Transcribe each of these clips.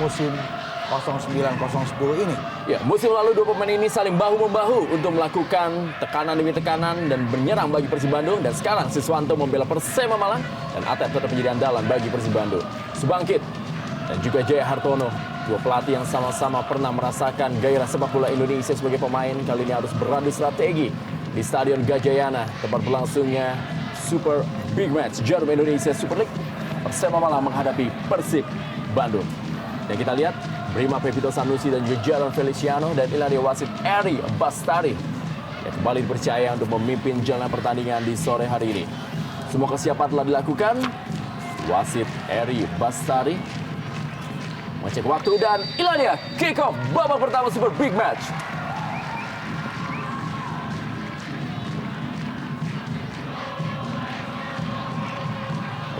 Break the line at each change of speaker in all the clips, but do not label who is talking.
musim 09-010 ini.
Ya, musim lalu dua pemain ini saling bahu-membahu untuk melakukan tekanan demi tekanan dan menyerang bagi Persib Bandung. Dan sekarang Siswanto membela Persema Malang dan Atep tetap menjadi andalan bagi Persib Bandung. Subangkit dan juga Jaya Hartono, dua pelatih yang sama-sama pernah merasakan gairah sepak bola Indonesia sebagai pemain, kali ini harus beradu strategi di Stadion Gajayana, tempat berlangsungnya Super Big Match Jarum Indonesia Super League. Persema Malang menghadapi Persib Bandung. Dan kita lihat Brima Pepito Sanusi dan juga Jaron Feliciano dan inilah wasit Eri Bastari yang kembali dipercaya untuk memimpin jalannya pertandingan di sore hari ini. Semua kesiapan telah dilakukan. Wasit Eri Bastari mengecek waktu dan inilah dia kick off babak pertama Super Big Match.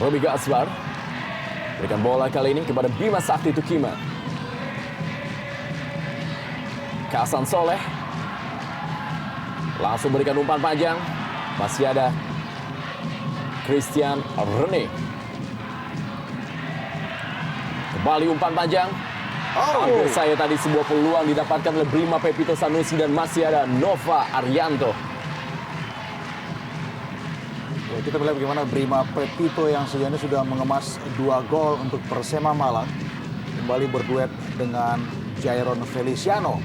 Robi Gaspar berikan bola kali ini kepada Bima Sakti Tukima. Kasan Soleh langsung berikan umpan panjang. Masih ada Christian Rene. Kembali umpan panjang. Hampir saya tadi sebuah peluang didapatkan oleh Brima Pepito Sanusi dan masih ada Nova Arianto.
Ya, kita melihat bagaimana Brima Pepito yang sejauh ini sudah mengemas 2 gol untuk Persema Malang kembali berduet dengan Jairon Feliciano,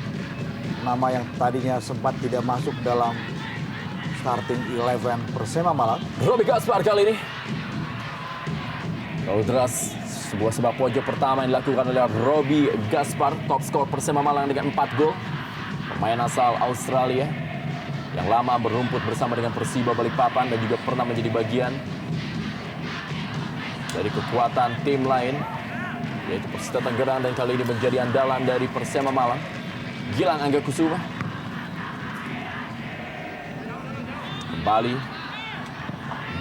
nama yang tadinya sempat tidak masuk dalam starting 11 Persema Malang.
Robi Gaspar kali ini. Lalu deras sebuah sebab pojok pertama yang dilakukan oleh Robi Gaspar, top skor Persema Malang dengan 4 gol. Pemain asal Australia yang lama berumput bersama dengan Persiba Balikpapan dan juga pernah menjadi bagian dari kekuatan tim lain yaitu Persita Tangerang, dan kali ini menjadi andalan dari Persema Malang. Gilang Angga Kusuma kembali.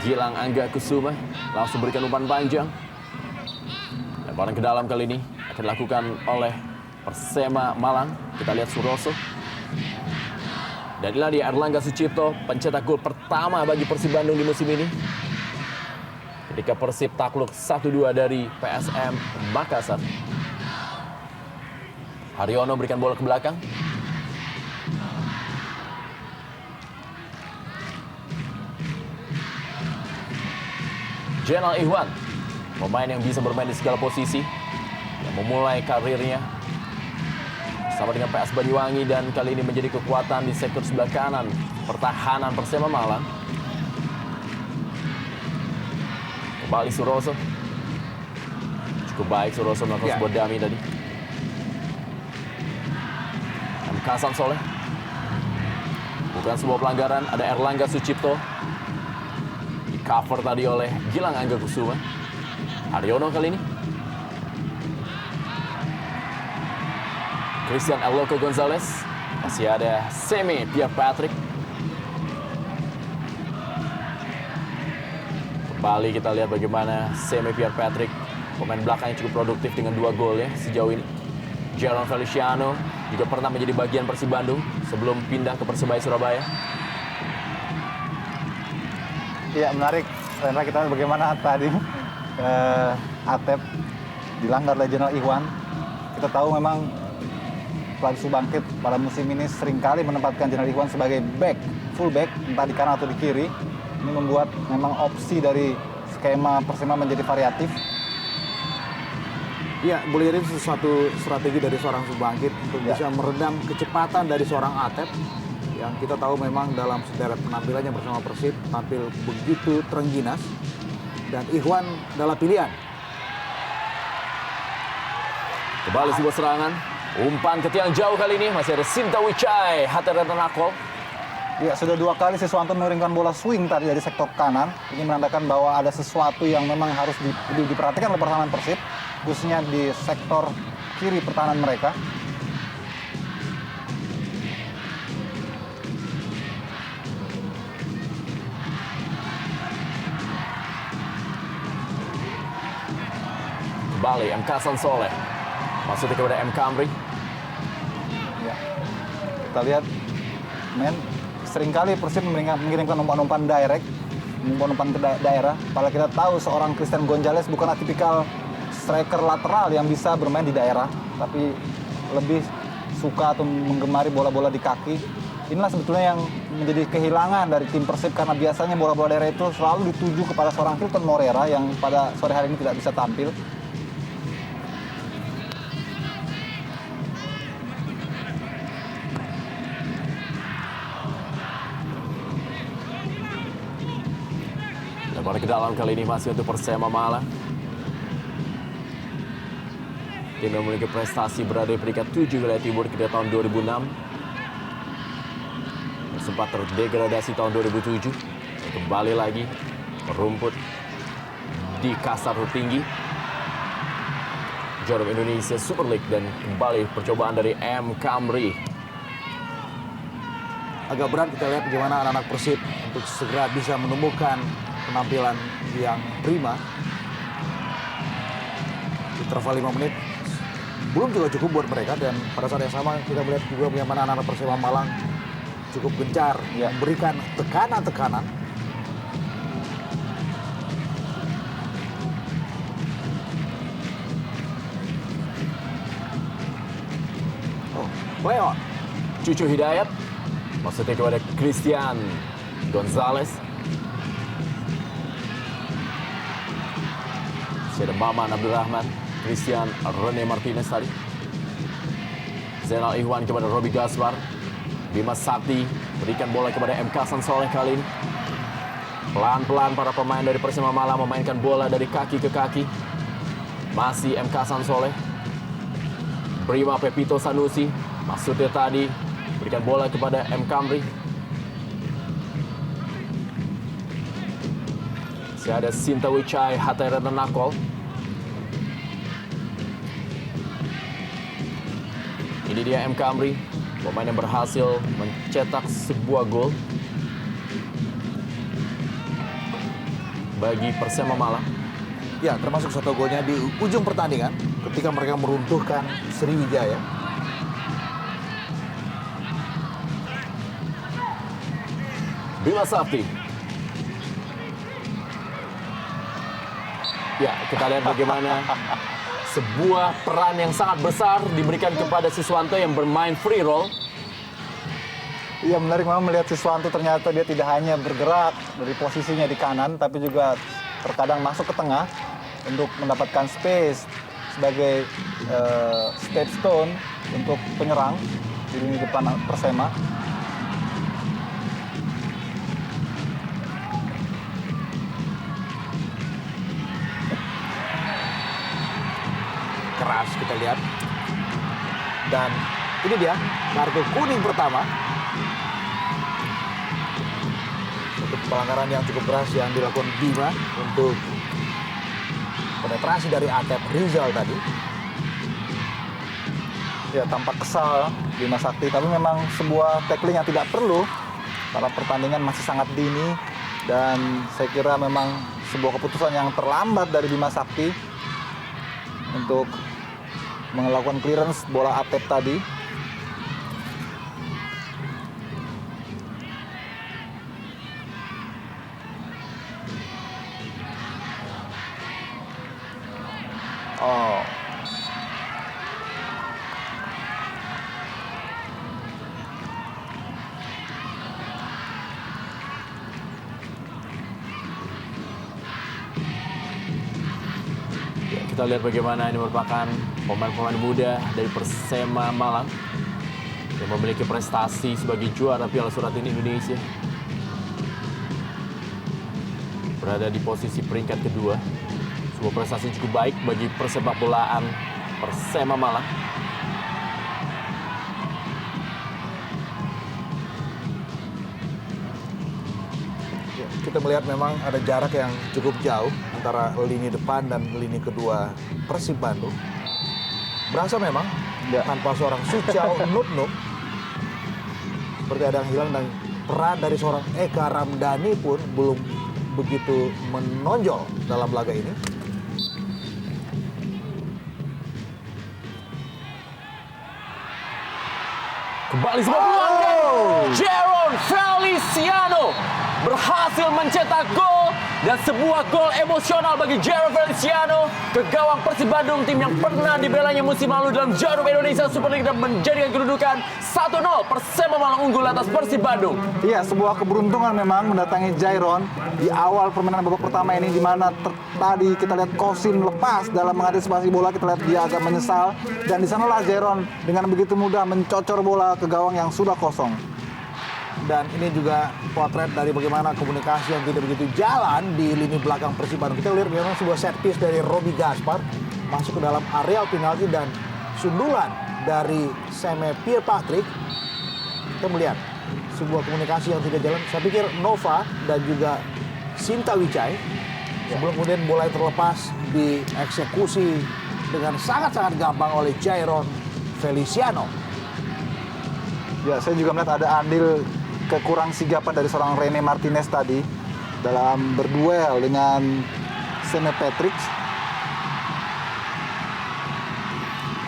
Gilang Angga Kusuma langsung berikan umpan panjang. Lemparan ke dalam kali ini akan dilakukan oleh Persema Malang. Kita lihat Suroso. Dan inilah dia Erlangga Sucipto, pencetak gol pertama bagi Persib Bandung di musim ini. Ketika Persib takluk 1-2 dari PSM Makassar. Haryono berikan bola ke belakang. Jenal Ihwan, pemain yang bisa bermain di segala posisi, yang memulai karirnya bersama dengan PS Banyuwangi dan kali ini menjadi kekuatan di sektor sebelah kanan pertahanan Persema Malang. Kembali Suroso. Cukup baik Suroso melakukan sebuah dummy tadi. Kasan Soleh. Bukan sebuah pelanggaran, ada Erlangga Sucipto. Di cover tadi oleh Gilang Angga Kusuma. Haryono kali ini. Christian Eloko Gonzalez. Masih ada Semi Pierre Patrick. Kembali kita lihat bagaimana Semi Pierre Patrick, pemain belakang yang cukup produktif dengan 2 gol ya sejauh ini. Jaron Feliciano juga pernah menjadi bagian Persib Bandung sebelum pindah ke Persebaya Surabaya.
Iya, menarik. Rendra, kita lihat bagaimana tadi Atep dilanggar oleh Jenal Ihwan. Kita tahu memang pelatih Subangkit pada musim ini seringkali menempatkan Jenal Ihwan sebagai back, full back, entah di kanan atau di kiri. Ini membuat memang opsi dari skema Persema menjadi variatif.
Ya, boleh jadi sesuatu strategi dari seorang Subangkit untuk bisa meredam kecepatan dari seorang Atep yang kita tahu memang dalam sederet penampilannya bersama Persib tampil begitu terengginas, dan Ihwan adalah pilihan.
Kembali sebuah serangan, umpan ke tiang jauh kali ini masih ada Sinta Wicai, Hater Nakol.
Ya, sudah 2 kali Siswanto mengirimkan bola swing tadi dari sektor kanan. Ini menandakan bahwa ada sesuatu yang memang harus diperhatikan oleh pertahanan Persib, khususnya di sektor kiri pertahanan mereka.
Kembali M. Kasan Soleh. Maksudnya kepada M. Kamri.
Ya. Kita lihat, seringkali Persib mengirimkan umpan-umpan direct, umpan-umpan ke daerah. Padahal kita tahu seorang Christian Gonzalez bukanlah tipikal striker lateral yang bisa bermain di daerah, tapi lebih suka atau menggemari bola-bola di kaki. Inilah sebetulnya yang menjadi kehilangan dari tim Persib, karena biasanya bola-bola daerah itu selalu dituju kepada seorang Hilton Moreira yang pada sore hari ini tidak bisa tampil.
Lebar ke dalam kali ini masih untuk Persema Malang. Tim yang memiliki prestasi berada di peringkat 7 wilayah timur pada tahun 2006. Sempat terdegradasi tahun 2007. Kembali lagi merumput di kasar tinggi. Juara Indonesia Super League dan kembali percobaan dari M. Kamri.
Agak berat kita lihat bagaimana anak-anak Persib untuk segera bisa menemukan penampilan yang prima. Interval 5 menit belum juga cukup buat mereka, dan pada saat yang sama kita melihat juga bagaimana anak-anak Persema Malang cukup gencar memberikan tekanan-tekanan. Play on.
Cucu Hidayat, maksudnya kepada Christian Gonzalez. Ada Maman Abdurrahman, Christian Rene Martinez tadi. Zainal Ihwan kepada Robi Gaspar. Bima Sakti berikan bola kepada M. Hasan Soleh kali ini. Pelan-pelan para pemain dari Persema Malang memainkan bola dari kaki ke kaki. Masih M. Hasan Soleh. Prima Pepito Sanusi. Maksudnya tadi berikan bola kepada M. Kamri. Ada Sinta Wicai, Hatayran Nakol. Ini dia M. Kamri, pemain yang berhasil mencetak sebuah gol bagi Persema Malang.
Ya, termasuk satu golnya di ujung pertandingan ketika mereka meruntuhkan Sriwijaya.
Bima Sakti. Ya, kita lihat bagaimana sebuah peran yang sangat besar diberikan kepada Siswanto yang bermain free roll.
Iya, menarik memang melihat Siswanto, ternyata dia tidak hanya bergerak dari posisinya di kanan, tapi juga terkadang masuk ke tengah untuk mendapatkan space sebagai stone untuk penyerang di lini depan Persema.
Keras kita lihat. Dan ini dia kartu kuning pertama untuk pelanggaran yang cukup keras yang dilakukan Bima untuk penetrasi dari Atep Rizal tadi.
Ya, tampak kesal Bima Sakti, tapi memang sebuah tackling yang tidak perlu karena pertandingan masih sangat dini, dan saya kira memang sebuah keputusan yang terlambat dari Bima Sakti untuk melakukan clearance bola Atep tadi. Oh.
Kita lihat bagaimana ini merupakan pemain-pemain muda dari Persema Malang yang memiliki prestasi sebagai juara Piala Suratin Indonesia. Berada di posisi peringkat kedua. Sebuah prestasi cukup baik bagi persepak bolaan Persema Malang.
Kita melihat memang ada jarak yang cukup jauh antara lini depan dan lini kedua Persib Bandung. Berasa memang tanpa seorang Suciao Nupnup seperti ada yang hilang, dan peran dari seorang Eka Ramdhani pun belum begitu menonjol dalam laga ini.
Kembali sebuah peluang. Jeron Feliciano berhasil mencetak gol, dan sebuah gol emosional bagi Jeron Feliciano ke gawang Persib Bandung, tim yang pernah dibelanya musim lalu dalam Jarum Indonesia Super League dan menjadikan kedudukan 1-0. Persema Malang unggul atas Persib Bandung.
Iya, sebuah keberuntungan memang mendatangi Jairon di awal permainan babak pertama ini, di mana tadi kita lihat Kosim lepas dalam mengantisipasi bola, kita lihat dia agak menyesal, dan di sanalah Jairon dengan begitu mudah mencocor bola ke gawang yang sudah kosong.
Dan ini juga potret dari bagaimana komunikasi yang tidak begitu jalan di lini belakang Persib Bandung. Kita lihat bagaimana sebuah set piece dari Robi Gaspar masuk ke dalam area penalti dan sundulan dari Seme Pierre Patrick. Kita melihat sebuah komunikasi yang tidak jalan. Saya pikir Nova dan juga Sinta Wijay sebelum kemudian bola terlepas dieksekusi dengan sangat-sangat gampang oleh Jairon Feliciano.
Ya, saya juga melihat ada andil kekurang sigapan dari seorang Rene Martinez tadi dalam berduel dengan Seme Patrick.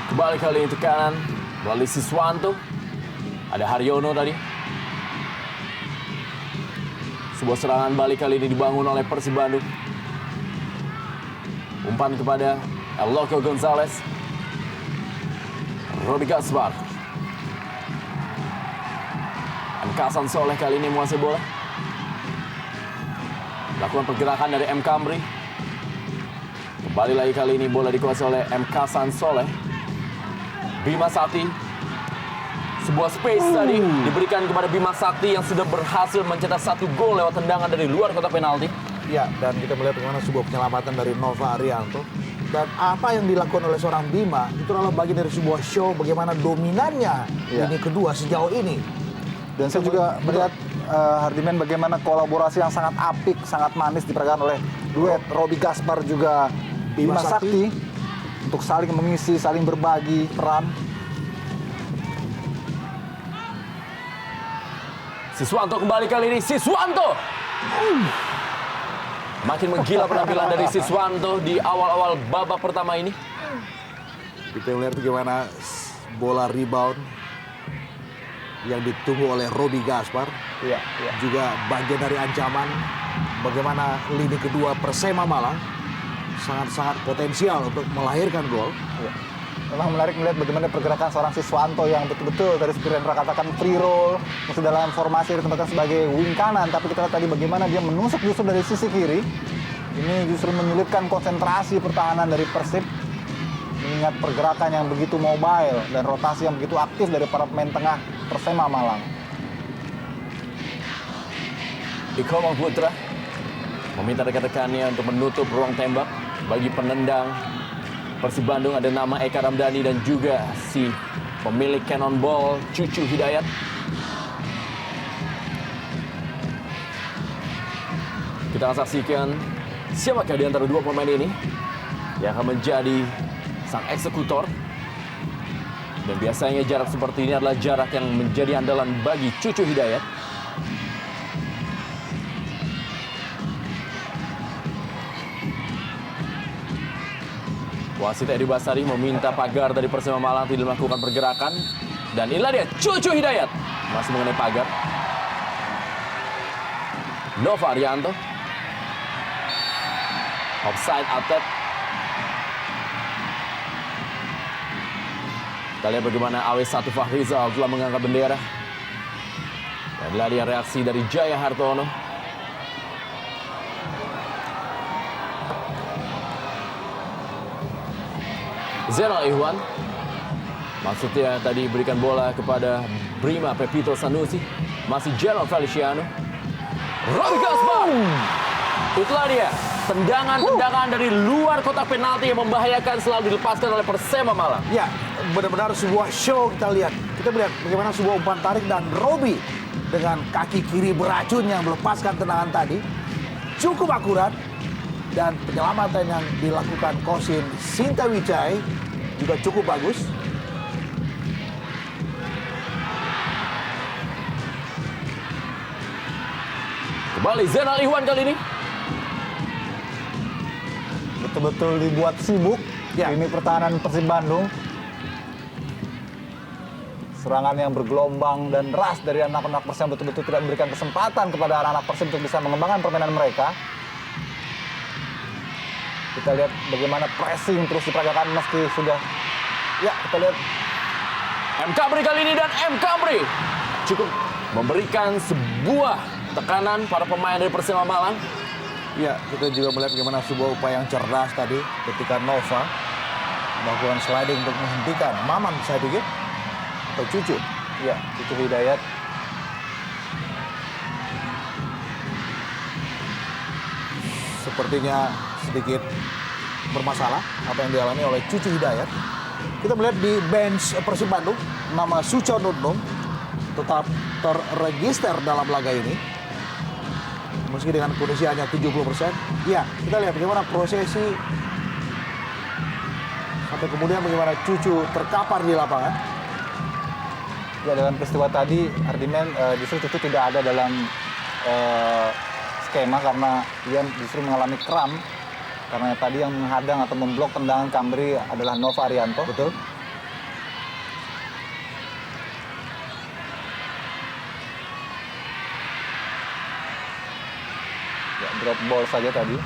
Kembali kali ini tekanan melalui Siswanto. Ada Haryono tadi. Sebuah serangan balik kali ini dibangun oleh Persib Bandung. Umpan kepada Eloko Gonzalez. Robi Gaspar. Kasan Soleh kali ini menguasai bola. Lakukan pergerakan dari M. Kamri. Kembali lagi kali ini bola dikuasai oleh M. Kasan Soleh. Bima Sakti. Sebuah space tadi diberikan kepada Bima Sakti yang sudah berhasil mencetak 1 gol lewat tendangan dari luar kotak penalti.
Ya, dan kita melihat bagaimana sebuah penyelamatan dari Nova Arianto. Dan apa yang dilakukan oleh seorang Bima itu adalah bagian dari sebuah show bagaimana dominannya ini kedua sejauh ini.
Dan saya juga melihat Hardiman bagaimana kolaborasi yang sangat apik, sangat manis diperagakan oleh duet Robi Gaspar juga Bima Sakti untuk saling mengisi, saling berbagi peran.
Siswanto kembali kali ini. Siswanto! Makin menggila penampilan dari Siswanto di awal-awal babak pertama ini.
Kita melihat bagaimana bola rebound yang ditunggu oleh Robi Gaspar.
Iya.
Juga bagian dari ancaman bagaimana lini kedua Persema Malang sangat-sangat potensial untuk melahirkan gol.
Iya. Memang menarik melihat bagaimana pergerakan seorang Siswanto yang betul-betul dari seperti yang katakan free roll, masuk dalam formasi ditempatkan sebagai wing kanan, tapi kita lihat tadi bagaimana dia menusuk justru dari sisi kiri. Ini justru menyulitkan konsentrasi pertahanan dari Persib, mengingat pergerakan yang begitu mobile dan rotasi yang begitu aktif dari para pemain tengah Persema Malang.
Iko Putra meminta rekan-rekannya untuk menutup ruang tembak bagi penendang Persib Bandung. Ada nama Eka Ramdhani dan juga si pemilik cannonball Cucu Hidayat. Kita akan saksikan siapakah di antara dua pemain ini yang akan menjadi sang eksekutor. Dan biasanya jarak seperti ini adalah jarak yang menjadi andalan bagi Cucu Hidayat. Wasit Edi Basari meminta pagar dari Persema Malang tidak melakukan pergerakan. Dan inilah dia, Cucu Hidayat. Masih mengenai pagar. Nova Arianto. Offside Atep. Kita lihat bagaimana AW1 Fahrizal telah mengangkat bendera. Dan inilah dia reaksi dari Jaya Hartono. Zainal Ihwan. Maksudnya tadi berikan bola kepada Brima Pepito Sanusi. Masih Jairon Feliciano. Robi Gaspar. Itulah dia. Tendangan-tendangan dari luar kotak penalti yang membahayakan selalu dilepaskan oleh Persema Malang.
Ya, benar-benar sebuah show kita lihat. Kita melihat bagaimana sebuah umpan tarik dan Robi dengan kaki kiri beracun yang melepaskan tendangan tadi. Cukup akurat. Dan penyelamatan yang dilakukan Kosim Sinta Wijay juga cukup bagus.
Kembali Zainal Ihwan kali ini.
Betul-betul dibuat sibuk ini pertahanan Persib Bandung. Serangan yang bergelombang dan deras dari anak-anak Persib betul-betul tidak memberikan kesempatan kepada anak-anak Persib untuk bisa mengembangkan permainan mereka. Kita lihat bagaimana pressing terus diperagakan meski sudah. Ya, kita lihat.
M. Kamri kali ini, dan M. Kamri cukup memberikan sebuah tekanan para pemain dari Persema Malang.
Ya, kita juga melihat bagaimana sebuah upaya yang cerdas tadi ketika Nova melakukan sliding untuk menghentikan Maman, saya pikir, atau Cucu.
Ya, Cucu Hidayat.
Sepertinya sedikit bermasalah apa yang dialami oleh Cucu Hidayat. Kita melihat di bench Persib Bandung, nama Suco Nutnum tetap terregister dalam laga ini. Meski dengan kondisi hanya 70%. Ya, kita lihat bagaimana prosesi sampai kemudian bagaimana Cucu terkapar di lapangan.
Ya, dalam peristiwa tadi, Hardiman justru Cucu tidak ada dalam skema karena dia justru mengalami kram. Karena tadi yang menghadang atau memblok tendangan Kamri adalah Nova Arianto.
Betul.
Ya, drop ball saja tadi.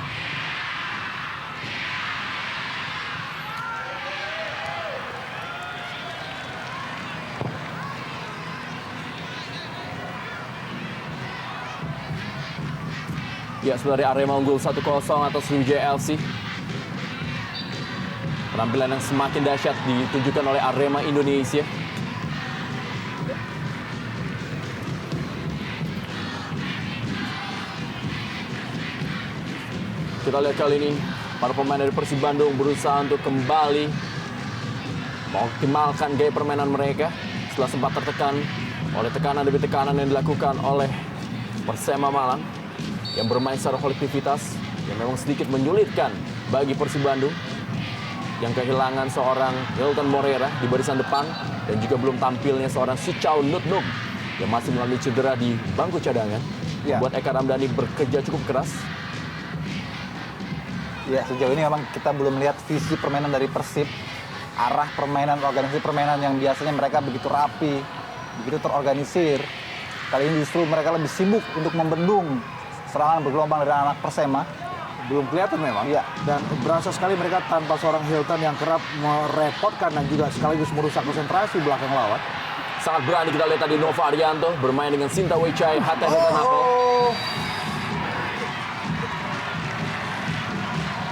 Ya, sebenarnya Arema unggul 1-0 atas Sriwijaya FC. Penampilan yang semakin dahsyat ditunjukkan oleh Arema Indonesia. Kita lihat kali ini para pemain dari Persib Bandung berusaha untuk kembali mengoptimalkan gaya permainan mereka setelah sempat tertekan oleh tekanan demi tekanan yang dilakukan oleh Persema Malang yang bermain secara kolektivitas yang memang sedikit menyulitkan bagi Persib Bandung yang kehilangan seorang Hilton Morera di barisan depan dan juga belum tampilnya seorang Suco Nutnum yang masih mengalami cedera di bangku cadangan.
Ya.
Membuat Eka Ramdhani bekerja cukup keras.
Ya, sejauh ini memang kita belum melihat visi permainan dari Persib. Arah permainan, organisasi permainan yang biasanya mereka begitu rapi, begitu terorganisir. Kali ini justru mereka lebih sibuk untuk membendung serangan bergelombang dari anak Persema.
Belum kelihatan memang.
Iya.
Dan berasa sekali mereka tanpa seorang Hilton yang kerap merepotkan dan juga sekaligus merusak konsentrasi belakang lawan.
Sangat berani kita lihat tadi Nova Arianto bermain dengan Sinta Wechai, Hatta Hetanapel.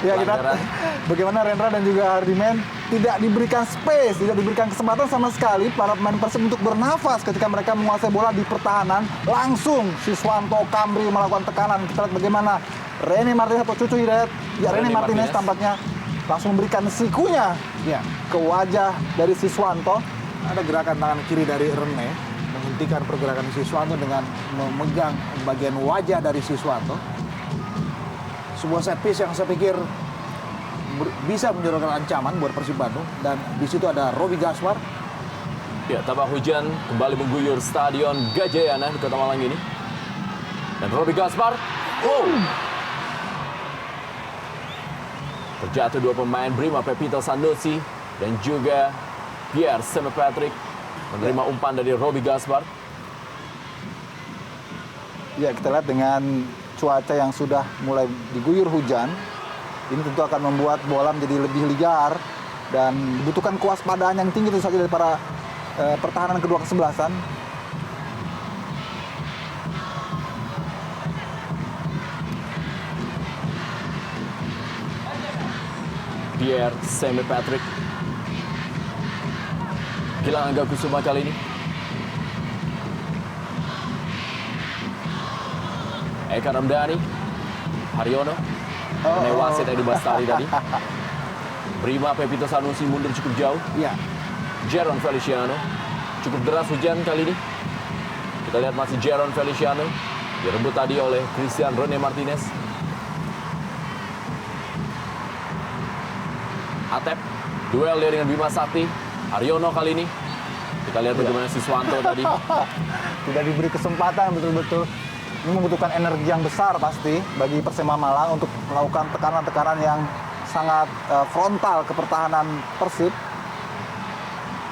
Ya, kita
Pelanggaran.
bagaimana Rendra dan juga Hardiman tidak diberikan space, tidak diberikan kesempatan sama sekali para pemain Persib untuk bernafas ketika mereka menguasai bola di pertahanan. Langsung Siswanto Kamri melakukan tekanan. Kita lihat bagaimana Rene Martinez atau Cucu Hidayat, ya Rene Martinez tampaknya langsung memberikan sikunya
Ya,
ke wajah dari Siswanto.
ada gerakan tangan kiri dari Rene menghentikan pergerakan Siswanto dengan memegang bagian wajah dari Siswanto. Sebuah set piece yang saya pikir bisa menjadikan ancaman buat Persib Bandung, dan di situ ada Robi Gaspar.
Ya, tabak hujan kembali mengguyur Stadion Gajayana di Kota Malang ini. Dan Robi Gaspar, terjatuh dua pemain Brima, Pepito Sanusi dan juga Pierre Saint-Patrick menerima umpan dari Robi Gaspar.
Ya, kita lihat dengan cuaca yang sudah mulai diguyur hujan, ini tentu akan membuat bola menjadi lebih liar dan dibutuhkan kewaspadaan yang tinggi tentu saja dari para pertahanan kedua kesebelasan.
Pierre Saint-Patrick kehilangan Angga Kusuma kali ini. Eka Ramdhani, Haryono, Wasit Edi Bastari tadi. Brima, Pepito Sanusi mundur cukup jauh.
Ya,
Jeron Feliciano, cukup deras hujan kali ini. Kita lihat masih Jeron Feliciano, direbut tadi oleh Christian Rene Martinez. Atep, duel dia dengan Bima Sakti. Haryono kali ini. Kita lihat bagaimana Siswanto tadi.
Tidak diberi kesempatan betul-betul. Ini membutuhkan energi yang besar pasti bagi Persema Malang untuk melakukan tekanan-tekanan yang sangat frontal ke pertahanan Persib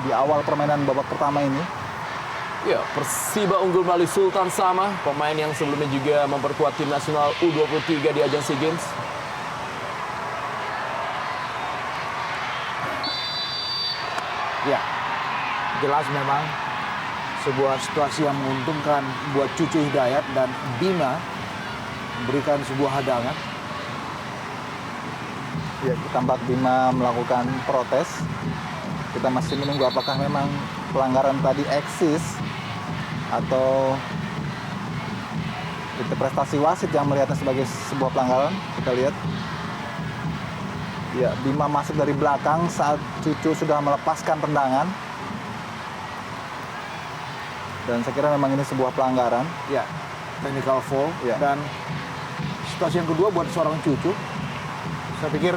di awal permainan babak pertama ini.
Ya, Persiba unggul melalui Sultan Sama, pemain yang sebelumnya juga memperkuat tim nasional U23 di ajang SEA Games.
Ya, jelas memang sebuah situasi yang menguntungkan buat Cucu Hidayat dan Bima memberikan sebuah hadangan.
Ya, tampak Bima melakukan protes. Kita masih menunggu apakah memang pelanggaran tadi eksis atau interpretasi wasit yang melihatnya sebagai sebuah pelanggaran. Kita lihat. Ya, Bima masuk dari belakang saat Cucu sudah melepaskan tendangan. Dan saya kira memang ini sebuah pelanggaran.
Ya, technical foul.
Ya.
Dan situasi yang kedua buat seorang Cucu, saya pikir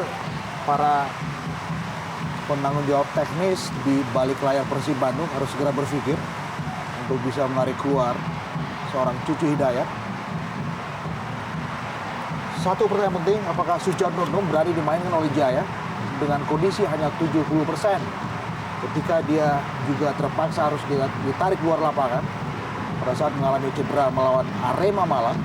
para penanggung jawab teknis di balik layar Persib Bandung harus segera berpikir untuk bisa menarik keluar seorang Cucu Hidayat. Satu pertanyaan penting, apakah Sujarnono berani dimainkan oleh Jaya dengan kondisi hanya 70%? Ketika dia juga terpaksa harus ditarik keluar lapangan pada saat mengalami cedera melawan Arema Malang.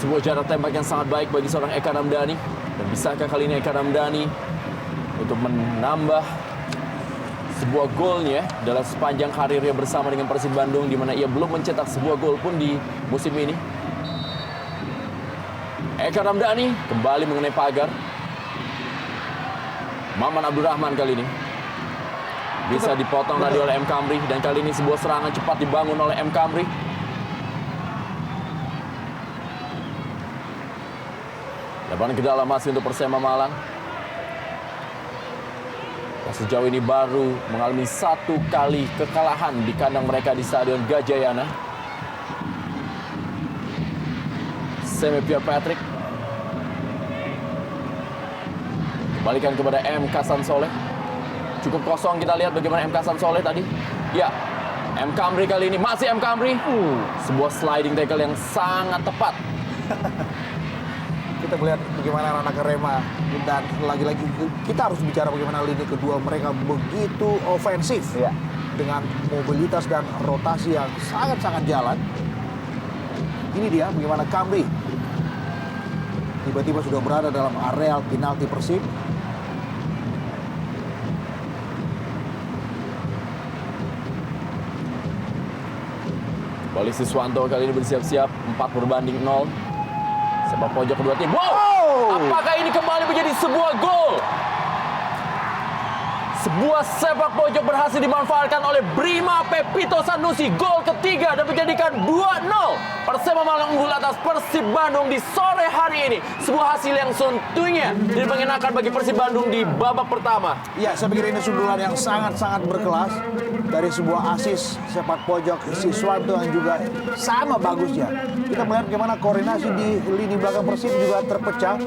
Sebuah jarak tembak yang sangat baik bagi seorang Eka Ramdhani. Dan bisakah kali ini Eka Ramdhani untuk menambah sebuah golnya dalam sepanjang karirnya bersama dengan Persib Bandung, di mana ia belum mencetak sebuah gol pun di musim ini. Eka Ramdhani kembali mengenai pagar. Maman Abdurrahman kali ini bisa dipotong tadi oleh M. Kamri, dan kali ini sebuah serangan cepat dibangun oleh M. Kamri. Lebaran ke dalam masih untuk Persema Malang. Nah, sejauh ini baru mengalami 1 kali kekalahan di kandang mereka di Stadion Gajayana. Semi Pierre Patrick kembalikan kepada M. Kasan Soleh. Cukup kosong, kita lihat bagaimana M. Kasan Soleh tadi. Ya, M. Kamri kali ini masih M. Kamri. Sebuah sliding tackle yang sangat tepat.
Kita melihat bagaimana anak Arema, dan lagi-lagi kita harus bicara bagaimana lini kedua mereka begitu ofensif.
Ya.
Dengan mobilitas dan rotasi yang sangat-sangat jalan. Ini dia bagaimana Kamri tiba-tiba sudah berada dalam areal penalti Persib.
Kembali Siswanto kali ini bersiap-siap, 4-0. Sepak pojok kedua tim. Wow! Apakah ini kembali menjadi sebuah gol? Sebuah sepak pojok berhasil dimanfaatkan oleh Brima Pepito Sanusi. Gol ketiga dan menjadikan 2-0. Persema Malang unggul atas Persib Bandung di sore hari ini. Sebuah hasil yang tentunya tidak mengenakan bagi Persib Bandung di babak pertama.
Ya, saya pikir ini sundulan yang sangat-sangat berkelas dari sebuah asis sepak pojok Siswanto yang juga sama bagusnya. Kita melihat bagaimana koordinasi di lini belakang Persib juga terpecah.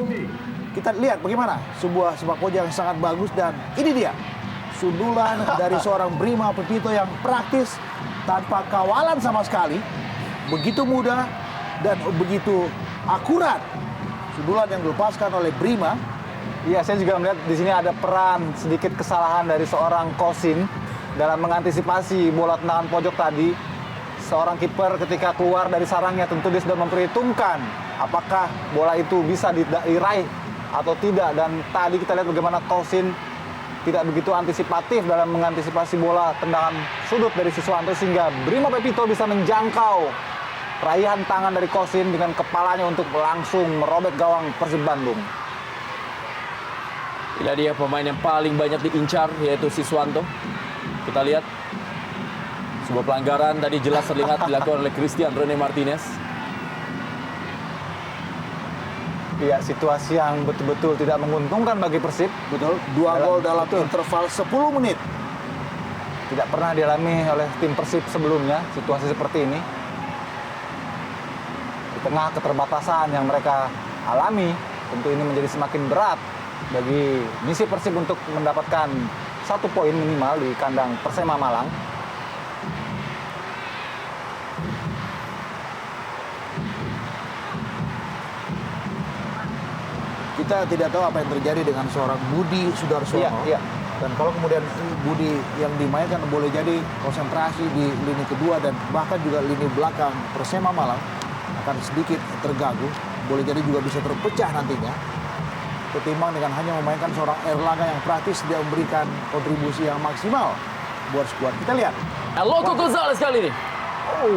Kita lihat bagaimana sebuah sepak pojok yang sangat bagus, dan ini dia sundulan dari seorang Brima Pepito yang praktis tanpa kawalan sama sekali. Begitu mudah dan begitu akurat sundulan yang dilepaskan oleh Brima.
Iya, saya juga melihat di sini ada peran sedikit kesalahan dari seorang Kosin dalam mengantisipasi bola tendangan pojok tadi. Seorang kiper ketika keluar dari sarangnya tentu dia sudah memperhitungkan apakah bola itu bisa diraih atau tidak. Dan tadi kita lihat bagaimana Kosin tidak begitu antisipatif dalam mengantisipasi bola tendangan sudut dari Siswanto, sehingga Brima Pepito bisa menjangkau raihan tangan dari Kosin dengan kepalanya untuk langsung merobek gawang Persib Bandung.
Ini dia pemain yang paling banyak diincar, yaitu Siswanto. Kita lihat sebuah pelanggaran tadi jelas terlihat dilakukan oleh Christian Rene Martinez.
Iya, situasi yang betul-betul tidak menguntungkan bagi Persib.
Betul, 2 gol dalam interval 10 menit.
Tidak pernah dialami oleh tim Persib sebelumnya situasi seperti ini. Di tengah keterbatasan yang mereka alami, tentu ini menjadi semakin berat bagi misi Persib untuk mendapatkan 1 poin minimal di kandang Persema Malang.
Kita tidak tahu apa yang terjadi dengan seorang Budi Sudarsono.
Iya.
Dan kalau kemudian Budi yang dimainkan boleh jadi konsentrasi di lini kedua dan bahkan juga lini belakang Persema Malang akan sedikit terganggu. Boleh jadi juga bisa terpecah nantinya. ketimbang dengan hanya memainkan seorang Erlangga yang praktis dia memberikan kontribusi yang maksimal buat skuad. Kita lihat.
Eloko Gonzalez kali ini.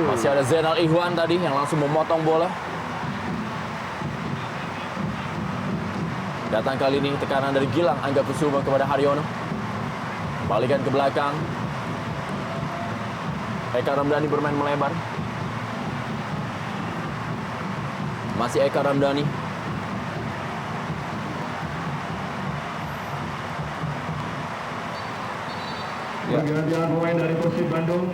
Masih ada Zainal Ihwan tadi yang langsung memotong bola. Datang kali ini tekanan dari Gilang Angga Kusuma kepada Haryono. Balikan ke belakang. Eka Ramdhani bermain melebar. Masih Eka Ramdhani.
Pergantian pemain dari Persib Bandung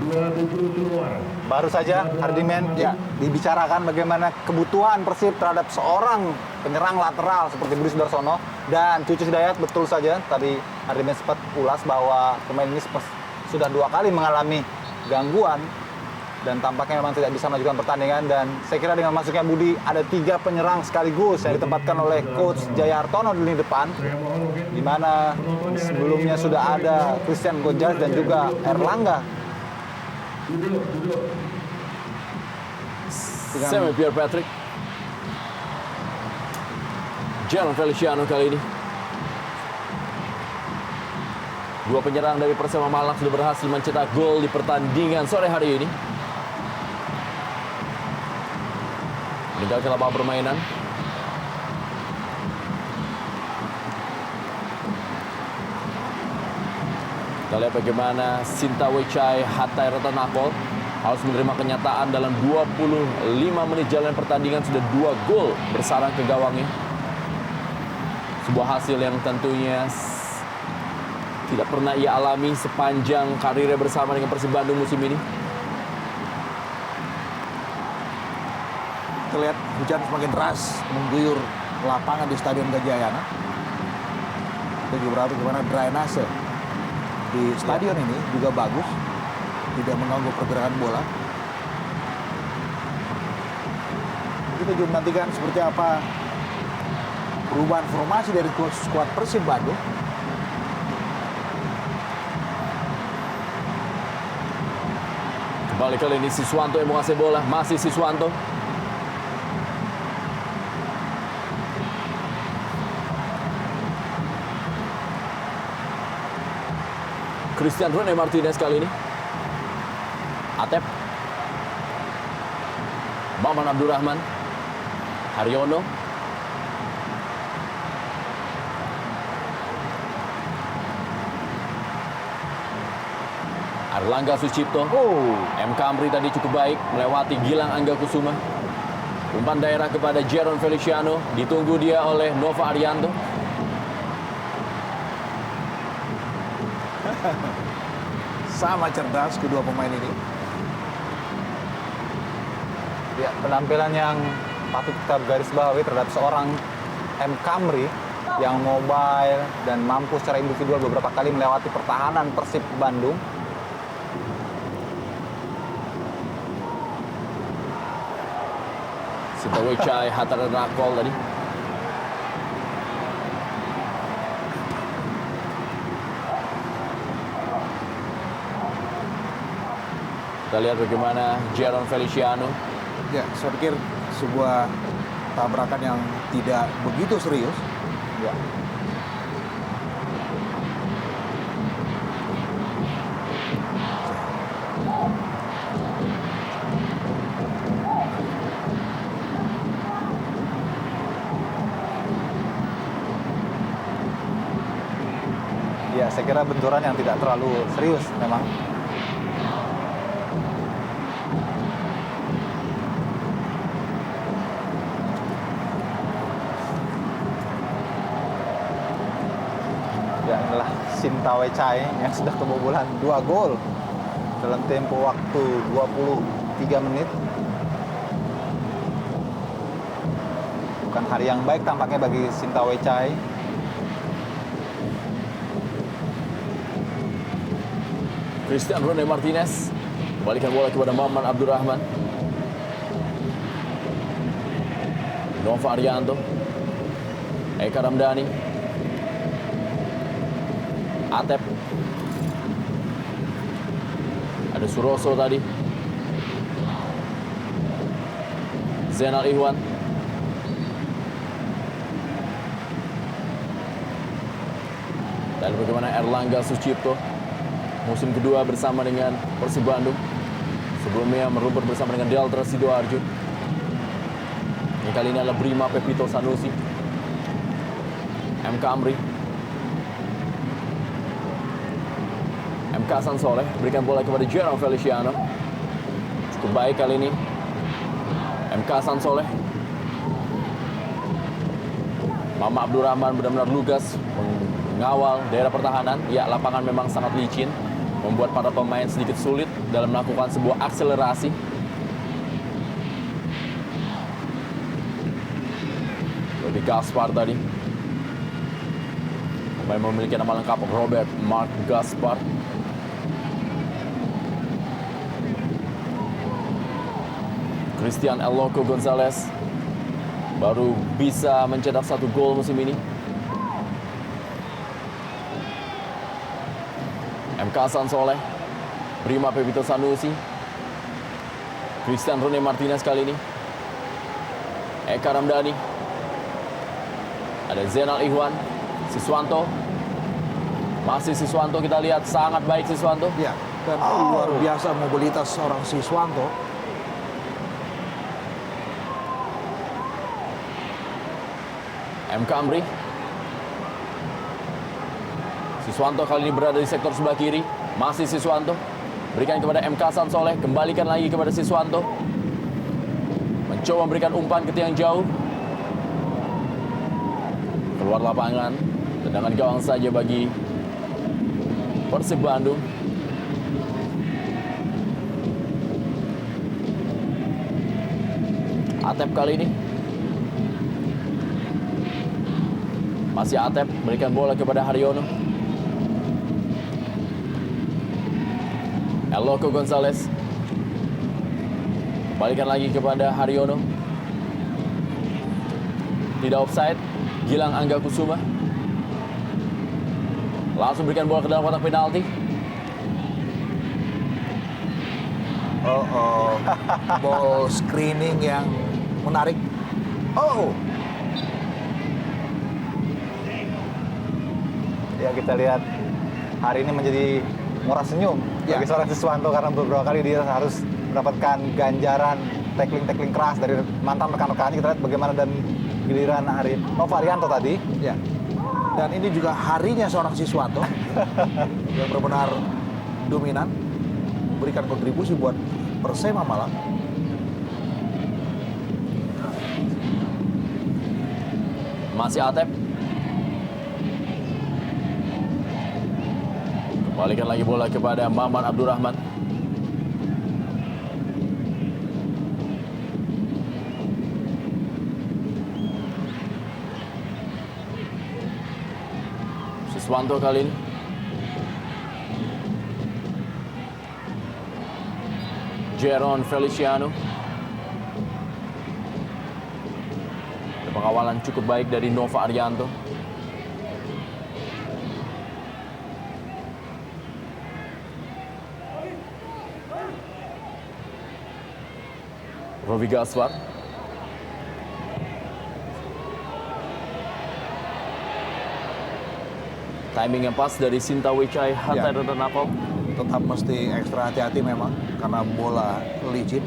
27 keluar.
Baru saja Hardiman dibicarakan bagaimana kebutuhan Persib terhadap seorang penyerang lateral seperti Budi Sudarsono dan Cucu Hidayat. Betul saja tadi Hardiman sempat ulas bahwa pemain ini sudah 2 kali mengalami gangguan dan tampaknya memang tidak bisa melanjutkan pertandingan. Dan saya kira dengan masuknya Budi ada 3 penyerang sekaligus yang ditempatkan oleh Coach Jaya Hartono di lini depan, di mana sebelumnya sudah ada Christian Gonzalez dan juga Erlangga.
Semi Pierre Patrick. Jairon Feliciano kali ini. 2 penyerang dari Persema Malang sudah berhasil mencetak gol di pertandingan sore hari ini. Meninggalkan lapangan permainan. Kita lihat bagaimana Sinta Wechai Hatay Ratanakol harus menerima kenyataan dalam 25 menit jalan pertandingan sudah 2 gol bersarang ke gawangnya. Sebuah hasil yang tentunya tidak pernah ia alami sepanjang karirnya bersama dengan Persib Bandung musim ini.
Kita lihat hujan semakin deras mengguyur lapangan di Stadion Gajayana. Kita juga berarti bagaimana drainase di stadion ini juga bagus, tidak mengganggu pergerakan bola. Kita juga menantikan seperti apa perubahan formasi dari skuad Persib Bandung.
Kembali kali ini Siswanto yang menguasai bola, masih Siswanto. Christian Rene Martinez kali ini. Atep. Maman Abdurrahman. Haryono. Erlangga Sucipto. M. Kamri tadi cukup baik melewati Gilang Angga Kusuma. Umpan daerah kepada Jairon Feliciano. Ditunggu dia oleh Nova Arianto.
Sama cerdas kedua pemain ini.
Ya, penampilan yang patut kita garis bawahi terhadap seorang M. Kamri yang mobile dan mampu secara individual beberapa kali melewati pertahanan Persib Bandung.
Sinta Wechai Hatay Ratanakol tadi. Kita lihat bagaimana Jairon Feliciano.
Ya, saya pikir sebuah tabrakan yang tidak begitu serius.
Ya. Ya, saya kira benturan yang tidak terlalu serius memang. Ya, inilah Sinta Wechai yang sudah kebobolan 2 gol dalam tempo waktu 23 menit. Bukan hari yang baik tampaknya bagi Sinta Wechai.
Christian Rene Martinez kembalikan bola kepada Maman Abdurrahman. Nova Arianto. Eka Ramdhani. Atep. Ada Suroso tadi. Zainal Ihwan. Dan bagaimana Erlangga Sucipto musim kedua bersama dengan Persib Bandung. Sebelumnya merumput bersama dengan Delta Sidoarjo. Ini kali ini adalah Brima Pepito Sanusi. MK Amri. MK Hasan Soleh berikan bola kepada Jeron Feliciano. Cukup baik kali ini MK Hasan Soleh. Mama Abdurrahman benar-benar lugas mengawal daerah pertahanan. Ya, lapangan memang sangat licin, membuat para pemain sedikit sulit dalam melakukan sebuah akselerasi. Jadi Gaspar tadi, pemain memiliki nama lengkap Robert Mark Gaspar. Christian El Loco Gonzalez baru bisa mencetak 1 gol musim ini. MK Hasan Soleh, Brima Pepito Sanusi, Christian Rene Martinez kali ini, Eka Ramdhani, ada Zainal Ihwan, Siswanto. Masih Siswanto, kita lihat sangat baik Siswanto.
Ya, dan luar biasa mobilitas seorang Siswanto.
MK Amri. Siswanto kali ini berada di sektor sebelah kiri. Masih Siswanto. Berikan kepada MK Hasan Soleh. Kembalikan lagi kepada Siswanto. Mencoba memberikan umpan ke tiang jauh. Keluar lapangan. Tendangan gawang saja bagi Persib Bandung. Atep kali ini. Masih Atep, berikan bola kepada Haryono. El Loco Gonzalez. Balikan lagi kepada Haryono. Tidak offside. Gilang Angga Kusuma. Langsung berikan bola ke dalam kotak penalti.
Ball screening yang menarik.
Ya, kita lihat hari ini menjadi murah senyum bagi seorang Siswanto karena beberapa kali dia harus mendapatkan ganjaran tackling keras dari mantan rekan-rekannya. Kita lihat bagaimana dan giliran hari Novarianto tadi.
Ya. Dan ini juga harinya seorang Siswanto yang benar-benar dominan, memberikan kontribusi buat Persema Malang.
Masih Atep. Kembalikan lagi bola kepada Maman Abdurrahman. Siswanto kali ini. Jeron Feliciano. Ada pengawalan cukup baik dari Nova Arianto. Rovi Gaspar. Timing yang pas dari Sinta Wicai Hatta dan Nakop.
Tetap mesti ekstra hati-hati memang karena bola licin.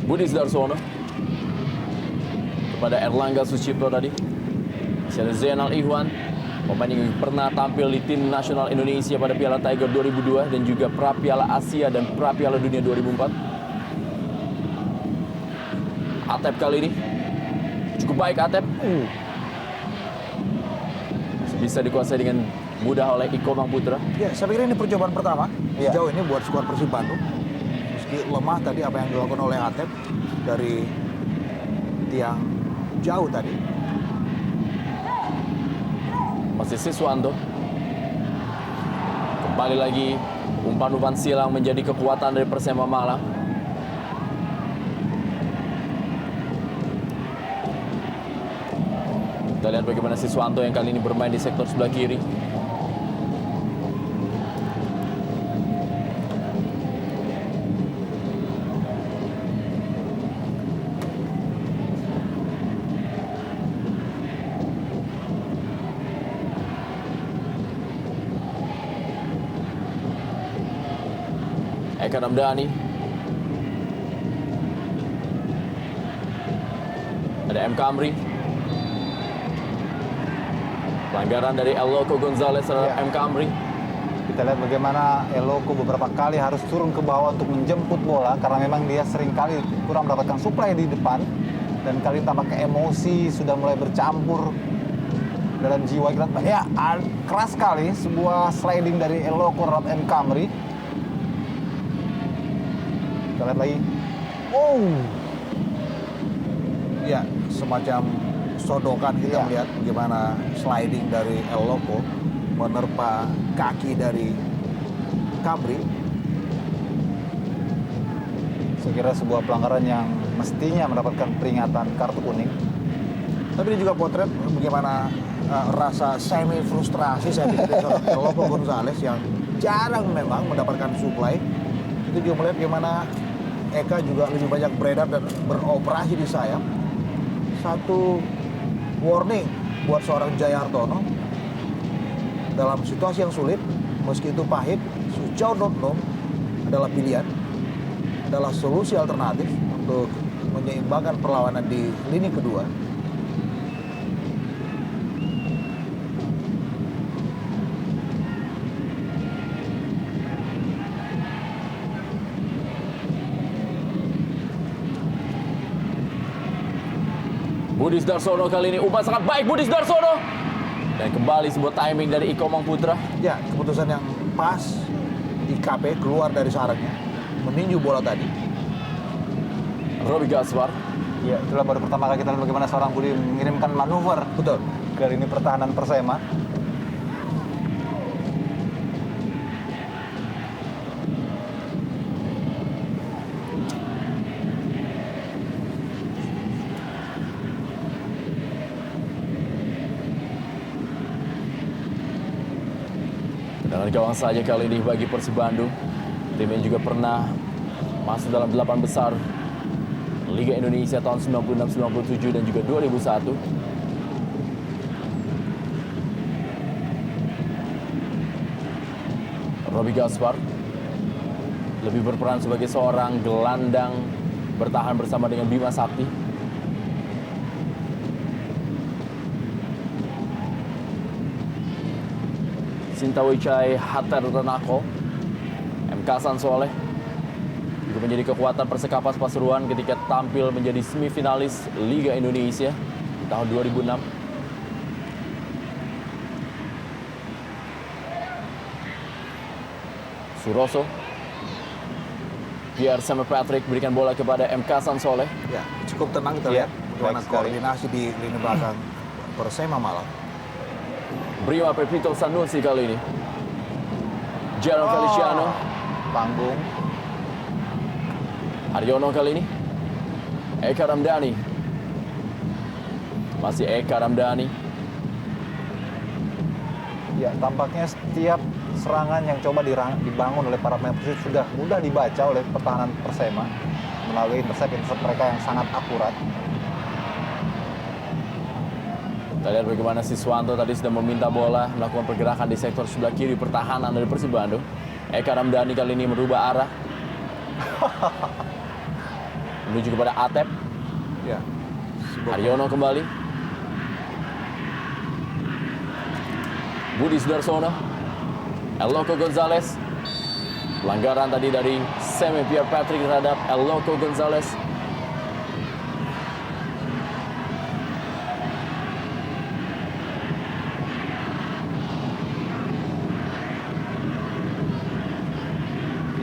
Budi Darsono kepada Erlangga Sucipto tadi. Masih ada Zainal Ihwan, pemain yang pernah tampil di tim nasional Indonesia pada Piala Tiger 2002 dan juga Pra Piala Asia dan Pra Piala Dunia 2004. Atep kali ini cukup baik Atep. Bisa dikuasai dengan mudah oleh Iko Mangputra.
Ya, saya pikir ini percobaan pertama sejauh ini buat skuad Persib Bandung. Meski lemah tadi apa yang dilakukan oleh Atep dari tiang jauh tadi.
Masih Siswanto. Kembali lagi umpan-umpan silang menjadi kekuatan dari Persema Malang. Kita lihat bagaimana Siswanto yang kali ini bermain di sektor sebelah kiri. Eka Ramdhani. Ada M. Kamri. Pelanggaran dari Eloko Gonzalez terhadap M. Kamri.
Kita lihat bagaimana Eloko beberapa kali harus turun ke bawah untuk menjemput bola karena memang dia sering kali kurang mendapatkan suplai di depan, dan kali ini tampaknya emosi sudah mulai bercampur dalam jiwa kita. Ya, keras sekali sebuah sliding dari Eloko terhadap M. Kamri. Kita lihat lagi. Oh,
Ya, semacam sodokan kita
Iya.
melihat bagaimana sliding dari Eloko menerpa kaki dari Kamri.
saya kira sebuah pelanggaran yang mestinya mendapatkan peringatan kartu kuning.
Tapi ini juga potret bagaimana rasa semi frustrasi saya pikir dari seorang Eloko Gonzalez yang jarang memang mendapatkan suplai. Itu juga melihat bagaimana Eka juga lebih banyak beredar dan beroperasi di sayap. Satu warning buat seorang Jaya Hartono dalam situasi yang sulit, meski itu pahit, Suchao Notnom adalah pilihan, adalah solusi alternatif untuk menyeimbangkan perlawanan di lini kedua.
Budi Sudarsono kali ini umpan sangat baik Budi Sudarsono. Dan kembali sebuah timing dari Iko Mangputra.
Ya, keputusan yang pas, IKP keluar dari sarangnya, meninju bola tadi.
Robi Gaspar.
Ya, itulah baru pertama kali kita lihat bagaimana seorang Budi mengirimkan manuver
Betul.
ke lini pertahanan Persema.
Dengan gawang saja kali ini bagi Persib Bandung. Tim yang juga pernah masuk dalam 8 besar Liga Indonesia tahun 96, 97 dan juga 2001. Robi Gaspar lebih berperan sebagai seorang gelandang bertahan bersama dengan Bima Sakti. Sintawicai Hater Tanako, MK Sansoleh juga menjadi kekuatan Persekapas Pasuruan ketika tampil menjadi semifinalis Liga Indonesia di tahun 2006. Suroso, Pierre sama Patrick berikan bola kepada MK Sansoleh.
Ya, cukup tenang kita
Iya,
lihat bagaimana
baik sekali.
koordinasi di lini belakang Persema Malang.
Prima Pepito Sanusi kali ini. Jaron Feliciano,
Panggung.
Haryono kali ini. Eka Ramdhani. Masih Eka Ramdhani.
Ya, tampaknya setiap serangan yang coba dibangun oleh para pemain Persib sudah mudah dibaca oleh pertahanan Persema melalui intercept mereka yang sangat akurat.
Kita lihat bagaimana Siswanto tadi sudah meminta bola, melakukan pergerakan di sektor sebelah kiri pertahanan dari Persib Bandung. Eka Ramdhani kali ini merubah arah. Menuju kepada Atep.
Ya.
Haryono kembali. Budi Sudarsono. Eloko Gonzalez. Pelanggaran tadi dari Semi Pierre Patrick terhadap Eloko Gonzalez.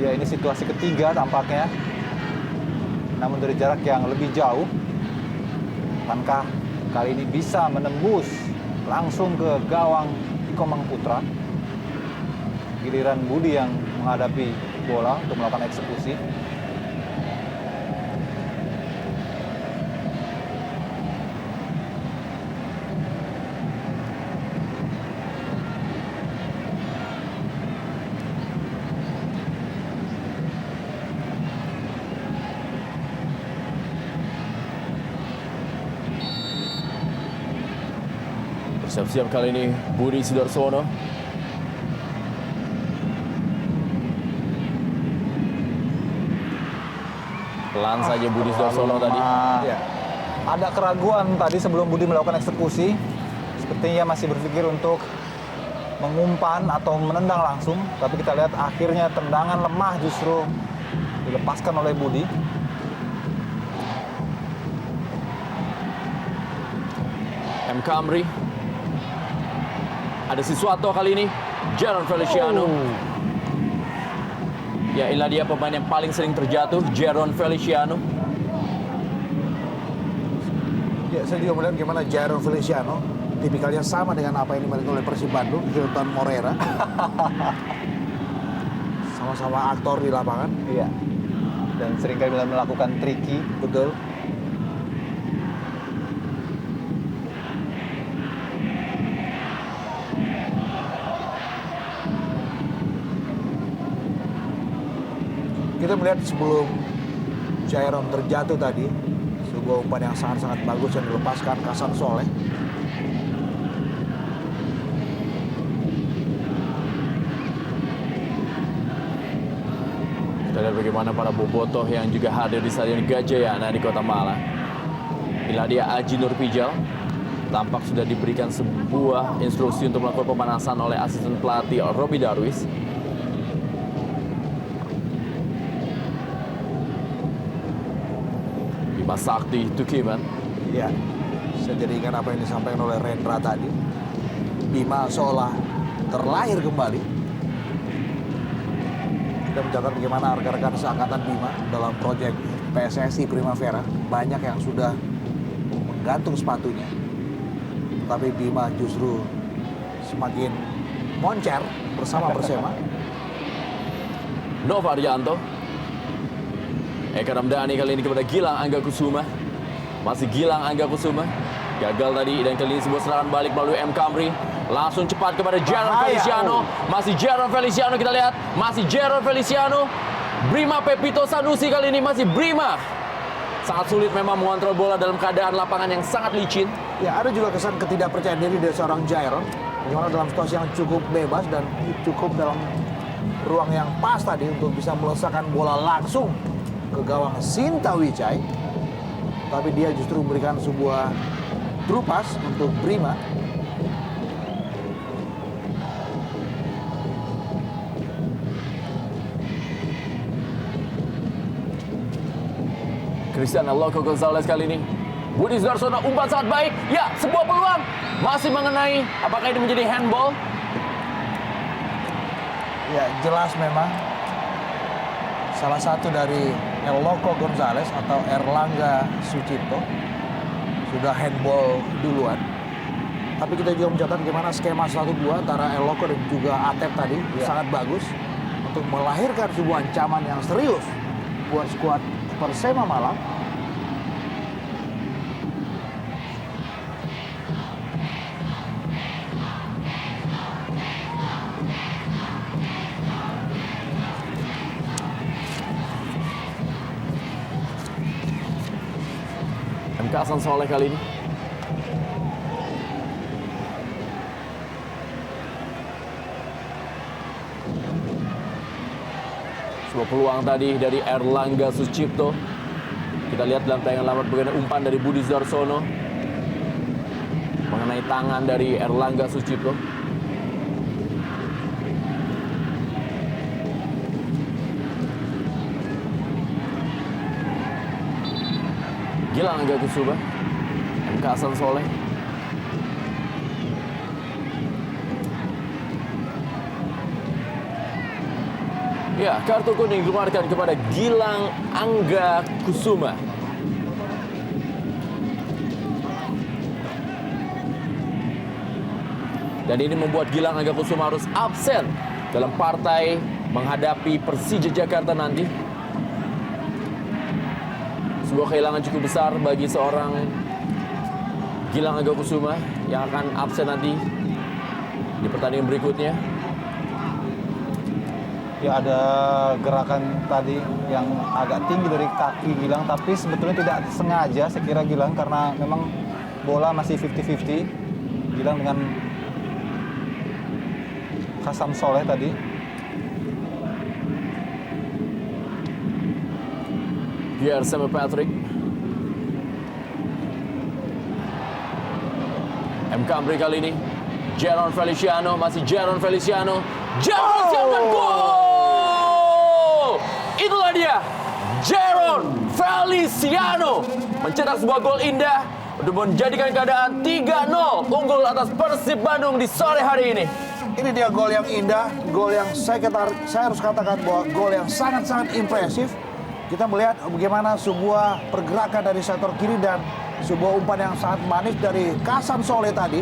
Ya, ini situasi ketiga tampaknya. Namun dari jarak yang lebih jauh. Akankah kali ini bisa menembus langsung ke gawang Iko Mangputra? Giliran Budi yang menghadapi bola untuk melakukan eksekusi.
Bersiap-siap kali ini Budi Sudarsono. Pelan saja Budi Sudarsono tadi.
Ya. Ada keraguan tadi sebelum Budi melakukan eksekusi. Sepertinya masih berpikir untuk mengumpan atau menendang langsung. Tapi kita lihat akhirnya tendangan lemah justru dilepaskan oleh Budi.
M. Camry. Ada sesuatu kali ini. Jaron Feliciano. Ya, inilah dia pemain yang paling sering terjatuh, Jaron Feliciano.
Ya, saya juga melihat gimana Jaron Feliciano tipikalnya sama dengan apa yang dimiliki oleh Persib Bandung, Hilton Morera. Sama-sama aktor di lapangan.
Iya. Dan seringkali melakukan tricky.
Betul. Kita melihat sebelum Jairon terjatuh tadi, sebuah umpan yang sangat-sangat bagus yang dilepaskan Kasan Soleh.
Kita lihat bagaimana para bobotoh yang juga hadir di Stadion Gajayana di Kota Malang. Inilah dia Aji Nurpijal. Tampak sudah diberikan sebuah instruksi untuk melakukan pemanasan oleh asisten pelatih Robi Darwis. Bima Sakti Tukiman.
Ya, saya jadi ingat apa yang disampaikan oleh Rendra tadi. Bima seolah terlahir kembali. Kita mencatat bagaimana rekan-rekan seangkatan Bima dalam proyek PSSI Primavera. Banyak yang sudah menggantung sepatunya. Tapi Bima justru semakin moncer bersama Persema.
Nova Arianto. Eka Ramdhani kali ini kepada Gilang Angga Kusuma. Masih Gilang Angga Kusuma. Gagal tadi dan kali ini sebuah serangan balik melalui M. Camry. Langsung cepat kepada Jaron Feliciano. Masih Jaron Feliciano kita lihat. Masih Jaron Feliciano. Brima Pepito Sanusi kali ini masih Brima. Sangat sulit memang mengontrol bola dalam keadaan lapangan yang sangat licin.
Ya, ada juga kesan ketidakpercayaan diri dari seorang Jairon. Bagaimana dalam situasi yang cukup bebas dan cukup dalam ruang yang pas tadi untuk bisa melesakkan bola langsung ke gawang Sinta Wijay. Tapi dia justru memberikan sebuah trupas untuk Brima.
Christian Loco Gonzalez kali ini. Budi Sudarsono umpan sangat baik. Ya, sebuah peluang. Masih mengenai. Apakah ini menjadi handball?
Ya, jelas memang salah satu dari El Loco Gonzalez atau Erlangga Sucipto sudah handball duluan. Tapi kita juga mencatat bagaimana skema 1-2 antara El Loco dan juga Atep tadi sangat bagus untuk melahirkan sebuah ancaman yang serius buat skuad Persema Malang.
MK Hasan Soleh kali ini. Sebuah peluang tadi dari Erlangga Sucipto. Kita lihat dalam tayangan lambat bagaimana umpan dari Budi Sudarsono mengenai tangan dari Erlangga Sucipto. Gilang Angga Kusuma, MK Hasan Soleh. Ya, kartu kuning dikeluarkan kepada Gilang Angga Kusuma. Dan ini membuat Gilang Angga Kusuma harus absen dalam partai menghadapi Persija Jakarta nanti. Sebuah kehilangan cukup besar bagi seorang Gilang Angga Kusuma yang akan absen nanti di pertandingan berikutnya.
Ya, ada gerakan tadi yang agak tinggi dari kaki Gilang, tapi sebetulnya tidak sengaja saya kira Gilang, karena memang bola masih 50-50. Gilang dengan Hasan Soleh tadi.
Pierre Samuel Patrick. M. Cambry kali ini. Jeron Feliciano, masih Jeron Feliciano. Jeron Feliciano dan gol! Itulah dia, Jeron Feliciano mencetak sebuah gol indah untuk menjadikan keadaan 3-0 unggul atas Persib Bandung di sore hari ini.
Ini dia gol yang indah, gol yang saya harus katakan bahwa gol yang sangat-sangat impresif. Kita melihat bagaimana sebuah pergerakan dari sektor kiri dan sebuah umpan yang sangat manis dari Kasan Sole tadi.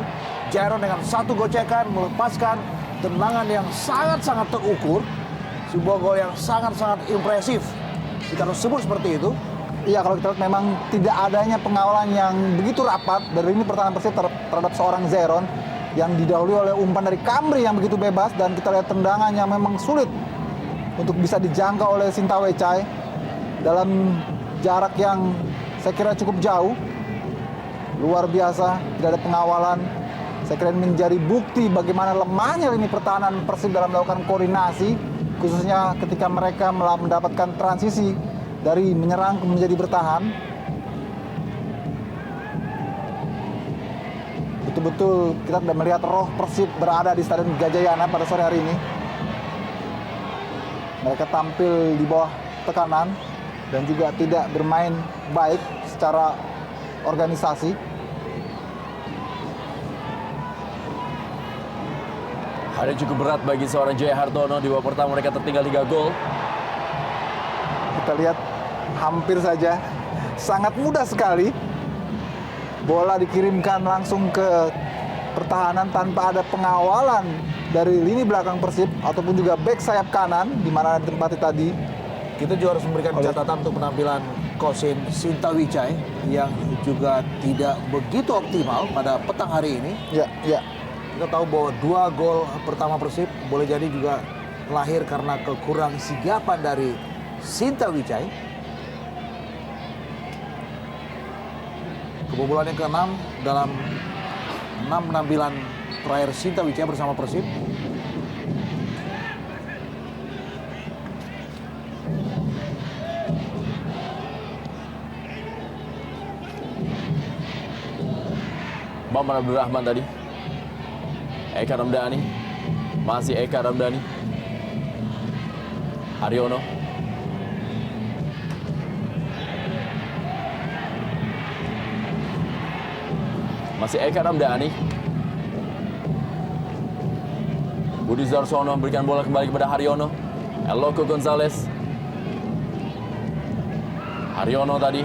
Jeron dengan satu gocekan melepaskan tendangan yang sangat-sangat terukur. Sebuah gol yang sangat-sangat impresif. Kita harus sebut seperti itu.
Iya, kalau kita lihat memang tidak adanya pengawalan yang begitu rapat dari ini pertahanan Persib terhadap seorang Jeron yang didahului oleh umpan dari Cambry yang begitu bebas, dan kita lihat tendangan yang memang sulit untuk bisa dijangkau oleh Sintawecai dalam jarak yang saya kira cukup jauh. Luar biasa, tidak ada pengawalan. Saya kira ini menjadi bukti bagaimana lemahnya lini pertahanan Persib dalam melakukan koordinasi, khususnya ketika mereka mendapatkan transisi dari menyerang ke menjadi bertahan. Betul-betul kita sudah melihat roh Persib berada di Stadion Gajayana pada sore hari ini. Mereka tampil di bawah tekanan dan juga tidak bermain baik secara organisasi.
Hari cukup berat bagi seorang Jaya Hartono. Di babak pertama mereka tertinggal 3 gol.
Kita lihat hampir saja, sangat mudah sekali. Bola dikirimkan langsung ke pertahanan tanpa ada pengawalan dari lini belakang Persib ataupun juga bek sayap kanan di mana ditempati tadi.
Kita juga harus memberikan catatan untuk penampilan Kosin Sintawicai yang juga tidak begitu optimal pada petang hari ini.
Ya.
Kita tahu bahwa 2 gol pertama Persib boleh jadi juga lahir karena kekurang sigapan dari Sintawicai. Kebobolan yang ke-6 dalam 6 penampilan terakhir Sintawicai bersama Persib.
Maman Abdurrahman tadi. Eka Ramdhani. Masih Eka Ramdhani. Haryono. Masih Eka Ramdhani. Budi Zarsono memberikan bola kembali kepada Haryono. Eloko Gonzalez. Haryono tadi.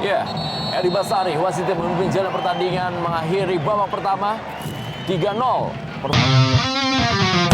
Ya, Eri Basari wasit yang memimpin jalan pertandingan mengakhiri babak pertama 3-0.